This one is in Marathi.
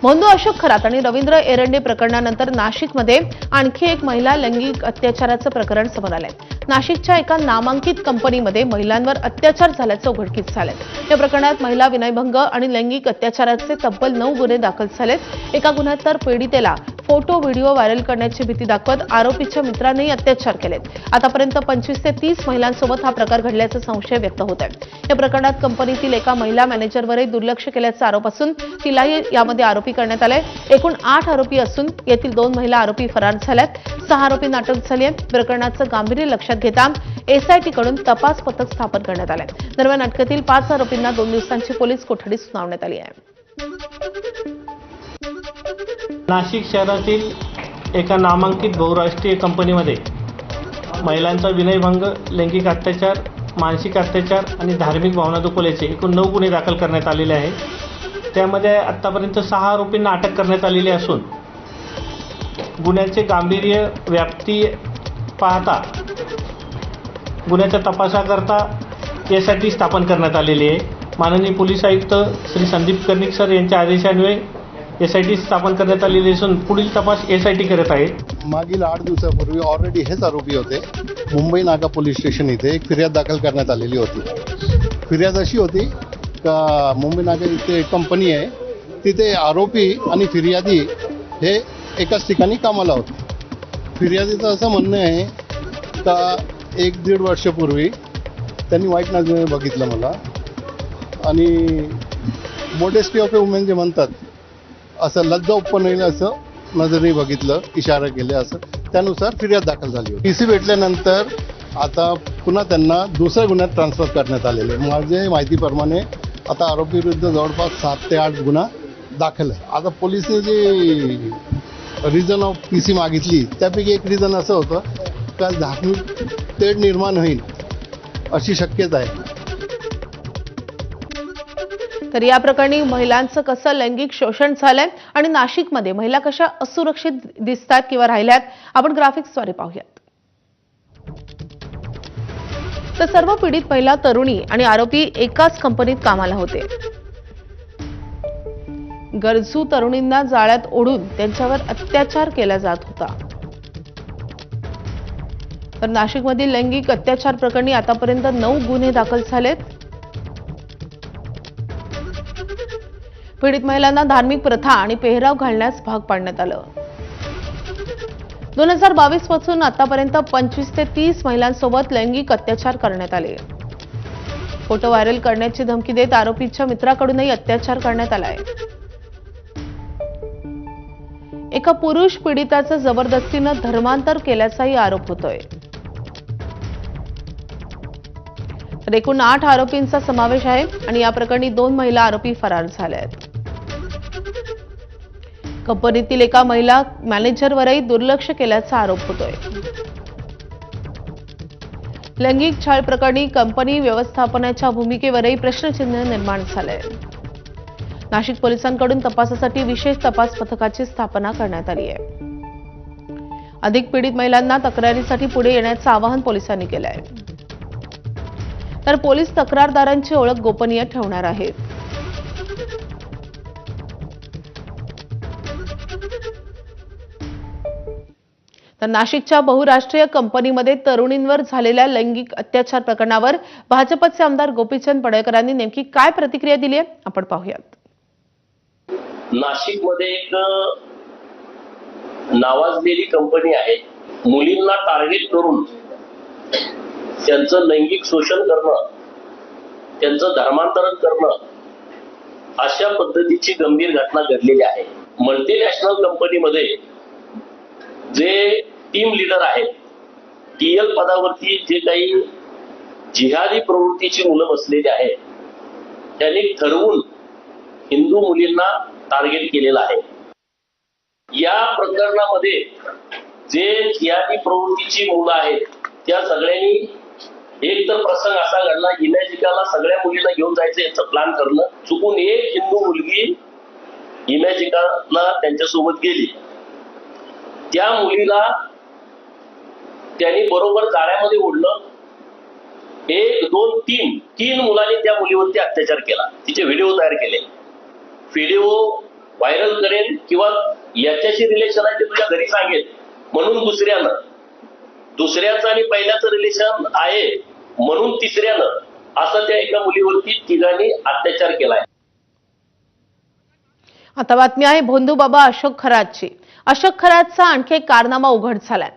मोंदू अशोक खरात आणि रवींद्र एरंडे प्रकरणानंतर नाशिकमध्ये आणखी एक महिला लैंगिक अत्याचाराचं प्रकरण समोर आलंय। नाशिकच्या एका नामांकित कंपनीमध्ये महिलांवर अत्याचार झाल्याचं उघडकीस झालंय। या प्रकरणात महिला विनयभंग आणि लैंगिक अत्याचाराचे तब्बल 9 गुन्हे दाखल झालेत। एका गुन्ह्यात तर पीडितेला फोटो व्हिडिओ व्हायरल करण्याची भीती दाखवत आरोपीच्या मित्रांनीही अत्याचार केलेत। आतापर्यंत 25 ते 30 महिलांसोबत हा प्रकार घडल्याचा संशय व्यक्त होत आहे। या प्रकरणात कंपनीतील एका महिला मॅनेजरवरही दुर्लक्ष केल्याचा आरोप असून तिलाही यामध्ये आरोपी करण्यात आले। एकूण 8 आरोपी असून यातील 2 महिला आरोपी फरार झाल्यात। 6 आरोपींना अटक झाली आहे। प्रकरणाचं गांभीर्य लक्षात घेता एसआयटी कडून तपास पथक स्थापन करण्यात आले। दरम्यान अटकेतील 5 आरोपींना 2 दिवसांची पोलीस कोठडी सुनावण्यात आली आहे। नाशिक शहरातील एका नामांकित बहुराष्ट्रीय कंपनीमध्ये महिलांचा विनयभंग, लैंगिक अत्याचार, मानसिक अत्याचार आणि धार्मिक भावना दुखवल्याचे एकूण 9 गुन्हे दाखल करण्यात आलेले आहेत। त्यामध्ये आतापर्यंत 6 आरोपींना अटक करण्यात आलेली असून गुन्ह्याचे गांभीर्य, व्याप्ती पाहता गुन्ह्याच्या तपासाकरता एसआयटी स्थापन करण्यात आलेली आहे। माननीय पोलीस आयुक्त श्री संदीप कर्णिक सर यांच्या आदेशान्वये एसआयटी स्थापन करण्यात आलेली असून पुढील तपास एसआयटी करत आहे। मागील 8 दिवसापूर्वी ऑलरेडी हेच आरोपी होते। मुंबई नाका पोलीस स्टेशन इथे एक फिर्याद दाखल करण्यात आलेली होती। फिर्याद अशी होती का मुंबई नाका इथे एक कंपनी आहे, तिथे आरोपी आणि फिर्यादी हे एकाच ठिकाणी कामाला होते। फिर्यादीचं असं म्हणणं आहे का 1-1.5 वर्षापूर्वी त्यांनी वाईट नजरेने बघितलं मला आणि मोडेस्टी ऑफ ए वुमेन जे म्हणतात असं लज्जाउपन्न असं नजरेने बघितलं, इशारा केले, असं त्यानुसार फिर्याद दाखल झाली होती। पीसी भेटल्यानंतर आता पुन्हा त्यांना दुसऱ्या गुन्ह्यात ट्रान्सफर करण्यात आलेले। माझ्या माहितीप्रमाणे आता आरोपी विरुद्ध जवळपास 7 ते 8 गुन्हा दाखल आहे। आता पोलिसने जे रिझन ऑफ पीसी मागितली त्यापैकी एक रिझन असं होतं का धार्मिक तेढ निर्माण होईल अशी शक्यता आहे। तर या प्रकरणी महिलांचं कसं लैंगिक शोषण झालंय आणि नाशिकमध्ये महिला कशा असुरक्षित दिसतात किंवा राहिल्यात आपण ग्राफिक्सद्वारे पाहूयात। तर सर्व पीडित महिला, तरुणी आणि आरोपी एकाच कंपनीत कामाला होते। गरजू तरुणींना जाळ्यात ओढून त्यांच्यावर अत्याचार केला जात होता। तर नाशिकमधील लैंगिक अत्याचार प्रकरणी आतापर्यंत 9 गुन्हे दाखल झालेत। पीडित महिलांना धार्मिक प्रथा आणि पेहराव घालण्यास भाग पाडण्यात आलं। 2022 पासून आतापर्यंत 25 ते 30 महिलांसोबत लैंगिक अत्याचार करण्यात आले। फोटो व्हायरल करण्याची धमकी देत आरोपीच्या मित्राकडूनही अत्याचार करण्यात आलाय। एका पुरुष पीडिताचं जबरदस्तीनं धर्मांतर केल्याचाही आरोप होतोय। तर एकूण 8 आरोपींचा समावेश आहे आणि या प्रकरणी 2 महिला आरोपी फरार झाल्या आहेत। कंपनीतील एका महिला मॅनेजरवरही दुर्लक्ष केल्याचा आरोप होतोय। लैंगिक छळ प्रकरणी कंपनी व्यवस्थापनाच्या भूमिकेवरही प्रश्नचिन्ह निर्माण झालंय। नाशिक पोलिसांकडून तपासासाठी विशेष तपास पथकाची स्थापना करण्यात आली आहे। अधिक पीडित महिलांना तक्रारीसाठी पुढे येण्याचं आवाहन पोलिसांनी केलं आहे। तर पोलीस तक्रारदारांची ओळख गोपनीय ठेवणार आहेत। तर नाशिकच्या बहुराष्ट्रीय कंपनीमध्ये तरुणींवर झालेल्या लैंगिक अत्याचार प्रकरणावर भाजपचे आमदार गोपीचंद पडळकरांनी नेमकी काय प्रतिक्रिया दिली आहे आपण पाहूयात। नाशिकमध्ये एक नावाजलेली कंपनी आहे। मुलींना टार्गेट करून त्यांचं लैंगिक शोषण करणं, त्यांचं धर्मांतरण करणं, अशा पद्धतीची गंभीर घटना घडलेली आहे। मल्टीनॅशनल कंपनीमध्ये जे टीम लीडर आहेत, टीएल पदावरती जे काही जिहादी प्रवृत्तीची मुलं बसलेली आहेत, त्यांनी ठरवून हिंदू मुलींना टार्गेट केलेलं आहे। या प्रकरणामध्ये जे जिहादी प्रवृत्तीची मुलं आहेत त्या सगळ्यांनी एक तर प्रसंग असा घडला, इमॅजिकाला सगळ्या मुलींना घेऊन जायचं याचं प्लॅन करणं, चुकून एक हिंदू मुलगी इमॅजिकाला त्यांच्यासोबत गेली। त्या मुलीला त्यांनी बरोबर जाळ्यामध्ये ओढलं। 1, 2, 3 मुलांनी त्या मुलीवरती अत्याचार केला, तिचे व्हिडिओ तयार केले। व्हिडिओ व्हायरल करेन किंवा याच्याशी रिलेशन आहे ते तुझ्या घरी सांगेन म्हणून दुसऱ्याचं आणि पहिल्याचं रिलेशन आहे म्हणून तिसऱ्यानं असं त्या एका मुलीवरती तिघांनी अत्याचार केलाय. आता बातमी आहे भोंदूबाबा अशोक खरातची. अशोक खरातचा आणखी एक कारनामा उघड झालाय.